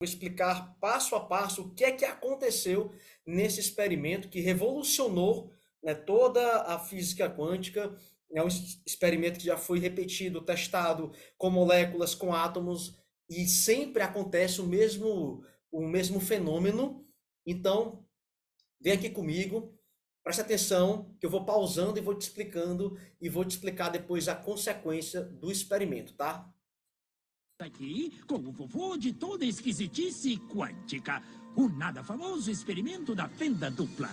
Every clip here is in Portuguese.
Vou explicar passo a passo o que é que aconteceu nesse experimento que revolucionou, né, toda a física quântica. É um experimento que já foi repetido, testado com moléculas, com átomos, e sempre acontece o mesmo fenômeno. Então, vem aqui comigo, preste atenção, que eu vou pausando e vou te explicando, e vou te explicar depois a consequência do experimento, tá? Aqui com o vovô de toda esquisitice quântica, o nada famoso experimento da fenda dupla.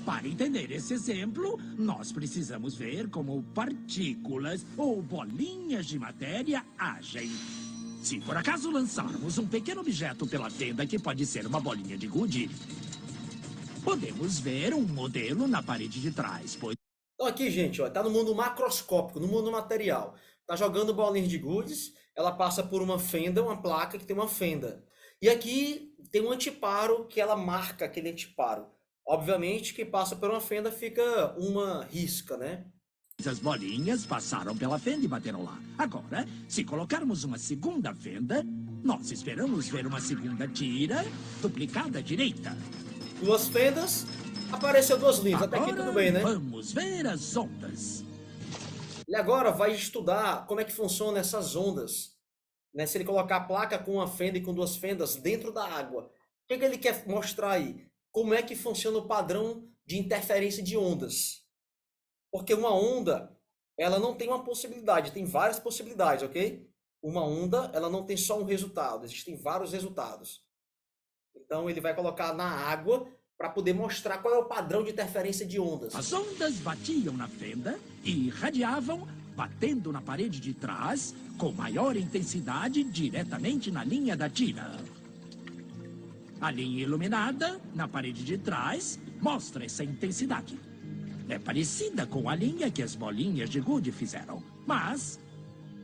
Para entender esse exemplo, nós precisamos ver como partículas ou bolinhas de matéria agem. Se por acaso lançarmos um pequeno objeto pela fenda, que pode ser uma bolinha de gude, podemos ver um modelo na parede de trás, pois Então aqui, gente, ó, tá no mundo macroscópico, no mundo material. Tá jogando bolinhas de gudes, ela passa por uma fenda, uma placa que tem uma fenda. E aqui tem um antiparo que ela marca aquele antiparo. Obviamente que passa por uma fenda fica uma risca, né? as bolinhas passaram pela fenda e bateram lá. Agora, se colocarmos uma segunda fenda, nós esperamos ver uma segunda tira duplicada à direita. Duas fendas, apareceu duas linhas. Até aqui Agora, tudo bem, né? vamos ver as ondas. Ele agora vai estudar como é que funcionam essas ondas, né? Se ele colocar a placa com uma fenda e com duas fendas dentro da água, o que é que ele quer mostrar aí? Como é que funciona o padrão de interferência de ondas? Porque uma onda, ela não tem uma possibilidade, tem várias possibilidades, ok? Uma onda, ela não tem só um resultado, existem vários resultados. Então ele vai colocar na água para poder mostrar qual é o padrão de interferência de ondas. As ondas batiam na fenda e irradiavam, batendo na parede de trás, com maior intensidade diretamente na linha da tira. A linha iluminada, na parede de trás, mostra essa intensidade. É parecida com a linha que as bolinhas de gude fizeram. Mas,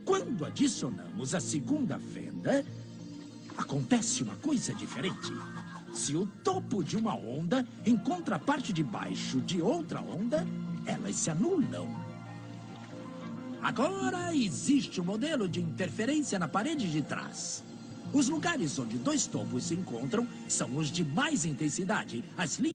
quando adicionamos a segunda fenda, acontece uma coisa diferente. Se o topo de uma onda encontra a parte de baixo de outra onda, elas se anulam. Agora existe um modelo de interferência na parede de trás. Os lugares onde dois topos se encontram são os de mais intensidade. As linhas...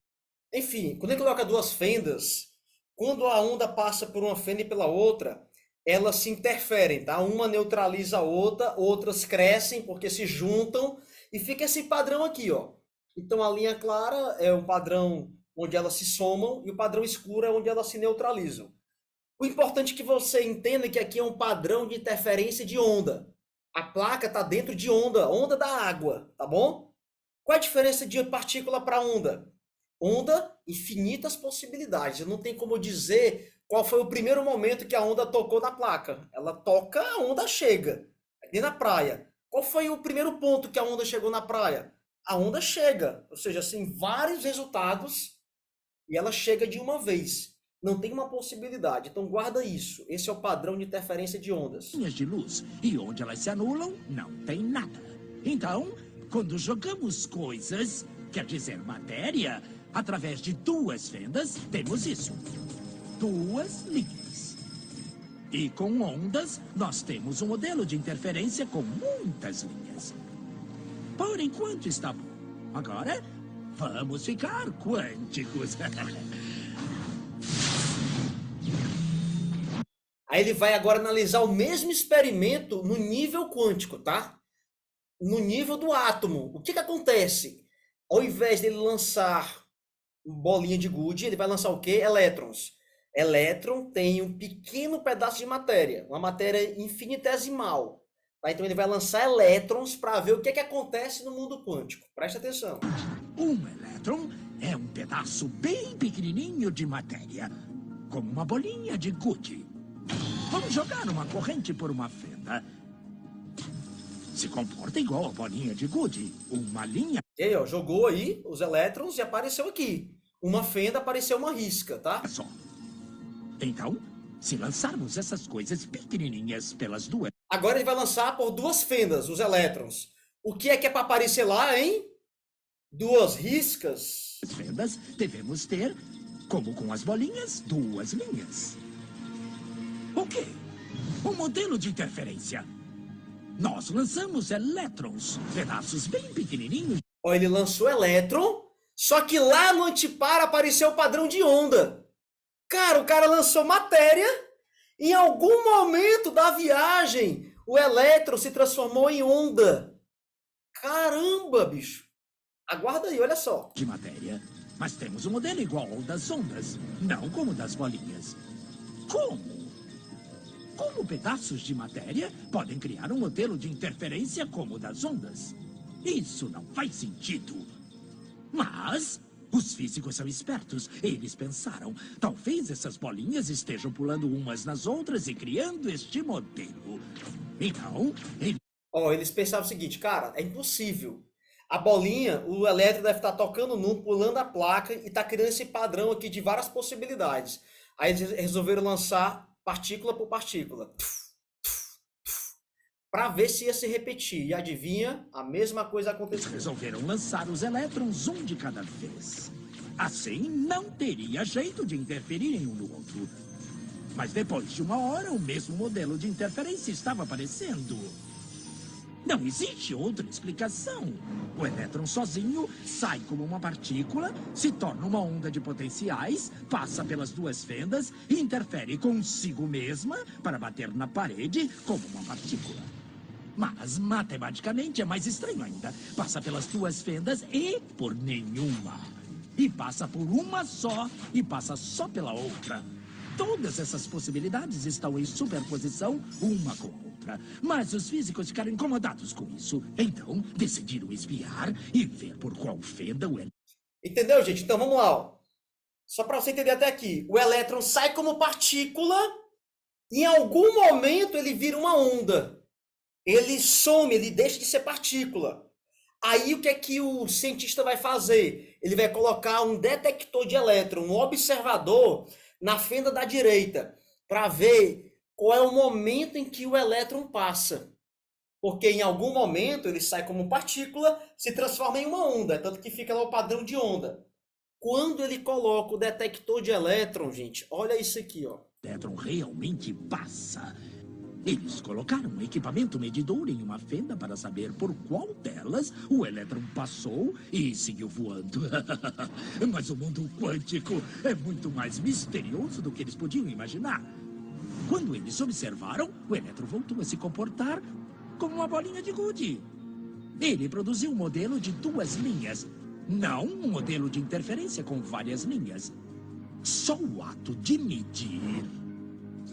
Enfim, quando ele coloca duas fendas, quando a onda passa por uma fenda e pela outra, elas se interferem, tá? Uma neutraliza a outra, outras crescem porque se juntam e fica esse padrão aqui, ó. Então a linha clara é um padrão onde elas se somam e o padrão escuro é onde elas se neutralizam. O importante é que você entenda que aqui é um padrão de interferência de onda. A placa está dentro de onda, onda da água, tá bom? Qual é a diferença de partícula para onda? Onda, infinitas possibilidades. Não tem como dizer qual foi o primeiro momento que a onda tocou na placa. Ela toca, a onda chega. Ali na praia. Qual foi o primeiro ponto que a onda chegou na praia? A onda chega. Ou seja, assim, vários resultados e ela chega de uma vez. Não tem uma possibilidade. Então guarda isso. Esse é o padrão de interferência de ondas. linhas de luz. E onde elas se anulam, não tem nada. Então, quando jogamos coisas, quer dizer matéria, através de duas fendas, temos isso. Duas linhas. E com ondas, nós temos um modelo de interferência com muitas linhas. Por enquanto está bom. Agora, vamos ficar quânticos. Aí ele vai agora analisar o mesmo experimento no nível quântico, tá? No nível do átomo. O que que acontece? Ao invés dele lançar bolinha de gude, ele vai lançar o quê? Elétrons. Elétron tem um pequeno pedaço de matéria, uma matéria infinitesimal. Tá? Então ele vai lançar elétrons para ver o que que acontece no mundo quântico. Presta atenção. Um elétron é um pedaço bem pequenininho de matéria, como uma bolinha de gude. Vamos jogar uma corrente por uma fenda. Se comporta igual a bolinha de gude. Uma linha E aí, ó, jogou aí os elétrons e apareceu aqui. Uma fenda, apareceu uma risca, tá? só. Então, se lançarmos essas coisas pequenininhas pelas duas Agora ele vai lançar por duas fendas os elétrons. O que é para aparecer lá, hein? Duas riscas. fendas, devemos ter, como com as bolinhas, duas linhas. O quê? Um modelo de interferência. Nós lançamos elétrons, pedaços bem pequenininhos. Ó, ele lançou elétron, só que lá no antipar apareceu o padrão de onda. Cara, o cara lançou matéria, em algum momento da viagem, o elétron se transformou em onda. Caramba, bicho. Aguarda aí, olha só. De matéria, mas temos um modelo igual ao das ondas, não como o das bolinhas. Como? Como pedaços de matéria podem criar um modelo de interferência como o das ondas? Isso não faz sentido. Mas os físicos são espertos. Eles pensaram, talvez essas bolinhas estejam pulando umas nas outras e criando este modelo. Então, Ó, eles pensavam o seguinte, cara, é impossível. A bolinha, o elétron deve estar tocando num, pulando a placa e tá criando esse padrão aqui de várias possibilidades. Aí eles resolveram lançar partícula por partícula, para ver se ia se repetir. E adivinha? A mesma coisa eles aconteceu. resolveram lançar os elétrons um de cada vez. Assim, não teria jeito de interferirem um no outro. Mas depois de uma hora, o mesmo modelo de interferência estava aparecendo. Não existe outra explicação. O elétron sozinho sai como uma partícula, se torna uma onda de potenciais, passa pelas duas fendas e interfere consigo mesma para bater na parede como uma partícula. Mas, matematicamente, é mais estranho ainda. Passa pelas duas fendas e por nenhuma. E passa por uma só e passa só pela outra. Todas essas possibilidades estão em superposição uma com a outra. Mas os físicos ficaram incomodados com isso. Então, decidiram espiar e ver por qual fenda o elétron... Entendeu, gente? Então vamos lá, ó. Só para você entender até aqui. O elétron sai como partícula e em algum momento ele vira uma onda. Ele some, ele deixa de ser partícula. Aí o que é que o cientista vai fazer? Ele vai colocar um detector de elétron, um observador na fenda da direita, para ver qual é o momento em que o elétron passa. Porque em algum momento ele sai como partícula, se transforma em uma onda, tanto que fica lá o padrão de onda. Quando ele coloca o detector de elétron, gente, olha isso aqui, ó. elétron realmente passa. Eles colocaram um equipamento medidor em uma fenda para saber por qual delas o elétron passou e seguiu voando. Mas o mundo quântico é muito mais misterioso do que eles podiam imaginar. Quando eles observaram, o elétron voltou a se comportar como uma bolinha de gude. Ele produziu um modelo de duas linhas, não um modelo de interferência com várias linhas. Só o ato de medir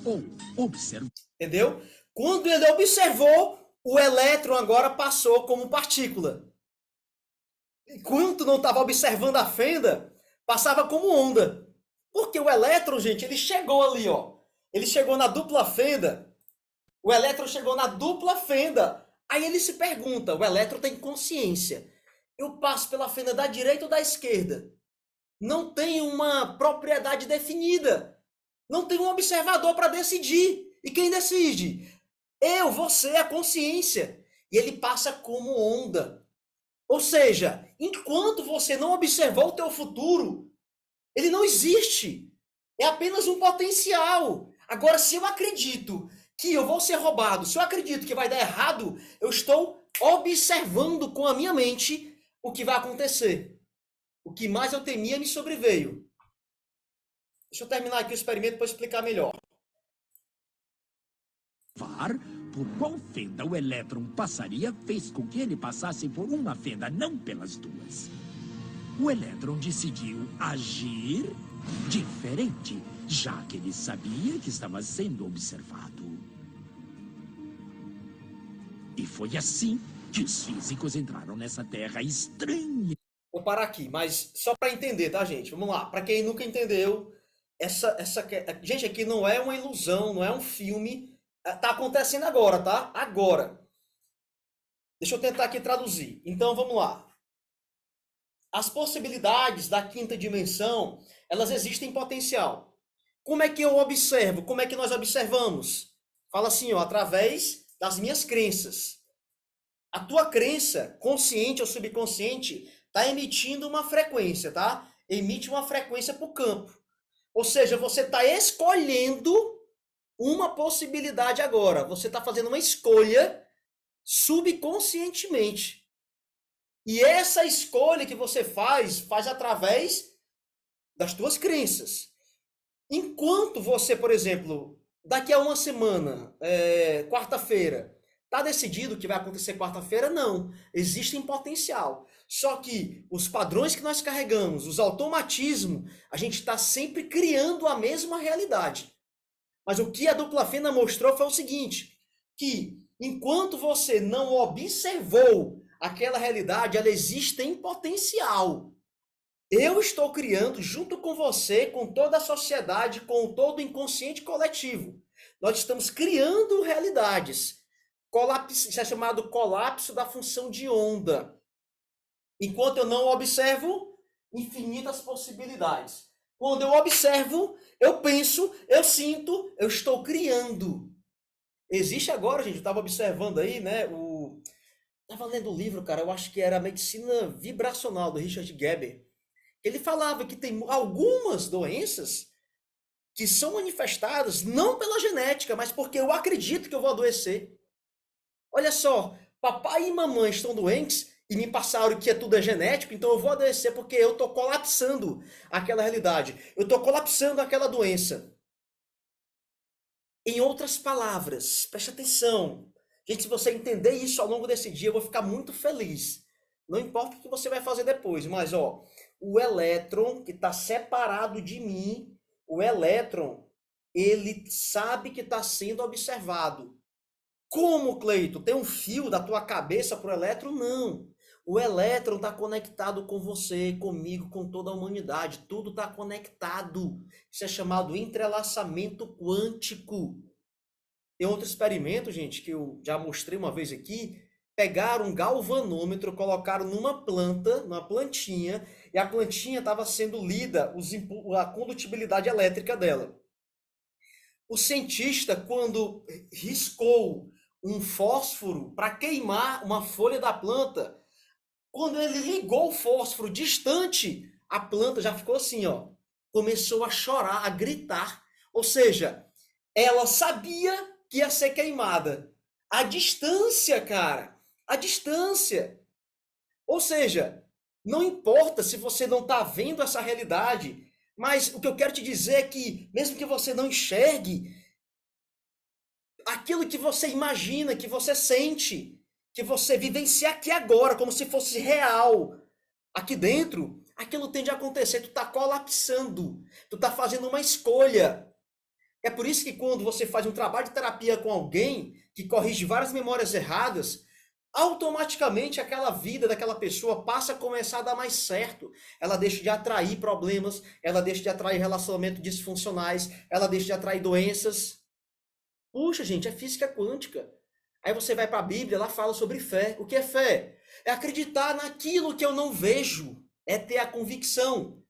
ou observar. Entendeu? Quando ele observou, o elétron agora passou como partícula. Enquanto não estava observando a fenda, passava como onda. Porque o elétron, gente, ele chegou ali, ó. Ele chegou na dupla fenda. O elétron chegou na dupla fenda. Aí ele se pergunta, o elétron tem consciência. Eu passo pela fenda da direita ou da esquerda? Não tem uma propriedade definida. Não tem um observador para decidir. E quem decide? Eu, você, a consciência. E ele passa como onda. Ou seja, enquanto você não observou o teu futuro, ele não existe. É apenas um potencial. Agora, se eu acredito que eu vou ser roubado, se eu acredito que vai dar errado, eu estou observando com a minha mente o que vai acontecer. O que mais eu temia me sobreveio. Deixa eu terminar aqui o experimento para explicar melhor. Por qual fenda o elétron passaria fez com que ele passasse por uma fenda, não pelas duas. O elétron decidiu agir diferente, já que ele sabia que estava sendo observado. E foi assim que os físicos entraram nessa terra estranha. Vou parar aqui, mas só para entender, tá, gente? Vamos lá. Para quem nunca entendeu, gente, aqui não é uma ilusão, não é um filme. Tá acontecendo agora, tá? Agora. Deixa eu tentar aqui traduzir. Então, vamos lá. As possibilidades da quinta dimensão, elas existem em potencial. Como é que eu observo? Como é que nós observamos? Fala assim, ó, através das minhas crenças. A tua crença, consciente ou subconsciente, está emitindo uma frequência, tá? Emite uma frequência para o campo. Ou seja, você está escolhendo uma possibilidade agora. Você está fazendo uma escolha subconscientemente. E essa escolha que você faz através das tuas crenças. Enquanto você, por exemplo, daqui a uma semana, quarta-feira, está decidido o que vai acontecer quarta-feira? Não. Existe potencial. Só que os padrões que nós carregamos, os automatismos, a gente está sempre criando a mesma realidade. Mas o que a dupla fenda mostrou foi o seguinte, que enquanto você não observou aquela realidade, ela existe em potencial. Eu estou criando, junto com você, com toda a sociedade, com todo o inconsciente coletivo. Nós estamos criando realidades. Isso é chamado colapso da função de onda. Enquanto eu não observo, infinitas possibilidades. Quando eu observo, eu penso, eu sinto, eu estou criando. Existe agora, gente, eu estava observando aí, né? Estava lendo o livro, cara, eu acho que era a Medicina Vibracional, do Richard Geber. Ele falava que tem algumas doenças que são manifestadas não pela genética, mas porque eu acredito que eu vou adoecer. Olha só, papai e mamãe estão doentes e me passaram que tudo é genético, então eu vou adoecer porque eu estou colapsando aquela realidade. Eu estou colapsando aquela doença. Em outras palavras, preste atenção. Gente, se você entender isso ao longo desse dia, eu vou ficar muito feliz. Não importa o que você vai fazer depois, mas ó, o elétron que está separado de mim, o elétron, ele sabe que está sendo observado. Como, Cleito? Tem um fio da tua cabeça para o elétron? Não. O elétron está conectado com você, comigo, com toda a humanidade. Tudo está conectado. Isso é chamado entrelaçamento quântico. Tem outro experimento, gente, que eu já mostrei uma vez aqui. Pegaram um galvanômetro, colocaram numa planta, numa plantinha, e a plantinha estava sendo lida a condutibilidade elétrica dela. O cientista, quando riscou um fósforo para queimar uma folha da planta, quando ele ligou o fósforo distante, a planta já ficou assim, ó, começou a chorar, a gritar. Ou seja, ela sabia que ia ser queimada. A distância, cara, a distância. Ou seja, não importa se você não está vendo essa realidade, mas o que eu quero te dizer é que, mesmo que você não enxergue, aquilo que você imagina, que você sente, que você vivencia aqui agora, como se fosse real, aqui dentro, aquilo tende a acontecer. Tu está colapsando, tu está fazendo uma escolha. É por isso que quando você faz um trabalho de terapia com alguém que corrige várias memórias erradas, automaticamente aquela vida daquela pessoa passa a começar a dar mais certo. Ela deixa de atrair problemas, ela deixa de atrair relacionamentos disfuncionais, ela deixa de atrair doenças. Puxa, gente, é física quântica. Aí você vai para a Bíblia, ela fala sobre fé. O que é fé? É acreditar naquilo que eu não vejo. É ter a convicção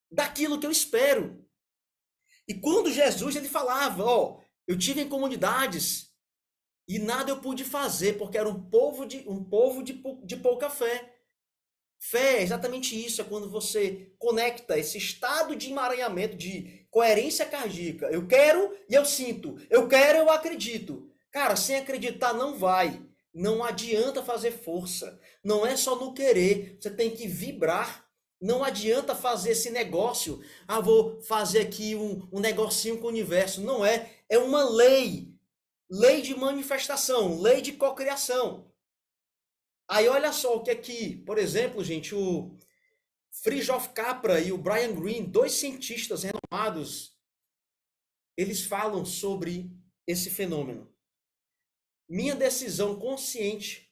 daquilo que eu espero. E quando Jesus ele falava, ó, eu tive em comunidades e nada eu pude fazer porque era um povo de pouca fé. Fé é exatamente isso, é quando você conecta esse estado de emaranhamento, de coerência cardíaca. Eu quero e eu sinto. Eu quero e eu acredito. Cara, sem acreditar não vai. Não adianta fazer força. Não é só no querer. Você tem que vibrar. Não adianta fazer esse negócio. Ah, vou fazer aqui um negocinho com o universo. Não é. É uma lei. Lei de manifestação. Lei de cocriação. Aí olha só o que aqui, por exemplo, gente, o Fritjof Capra e o Brian Greene, dois cientistas renomados, eles falam sobre esse fenômeno. Minha decisão consciente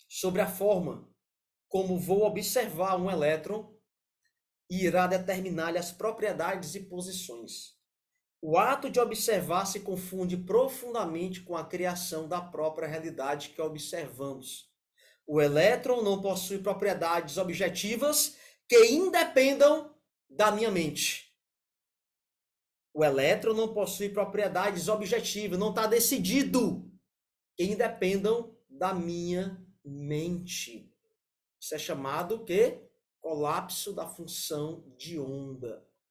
sobre a forma como vou observar um elétron irá determinar-lhe as propriedades e posições. O ato de observar se confunde profundamente com a criação da própria realidade que observamos. O elétron não possui propriedades objetivas que independam da minha mente. O elétron não possui propriedades objetivas, não está decidido que independam da minha mente. Isso é chamado o quê? Colapso da função de onda.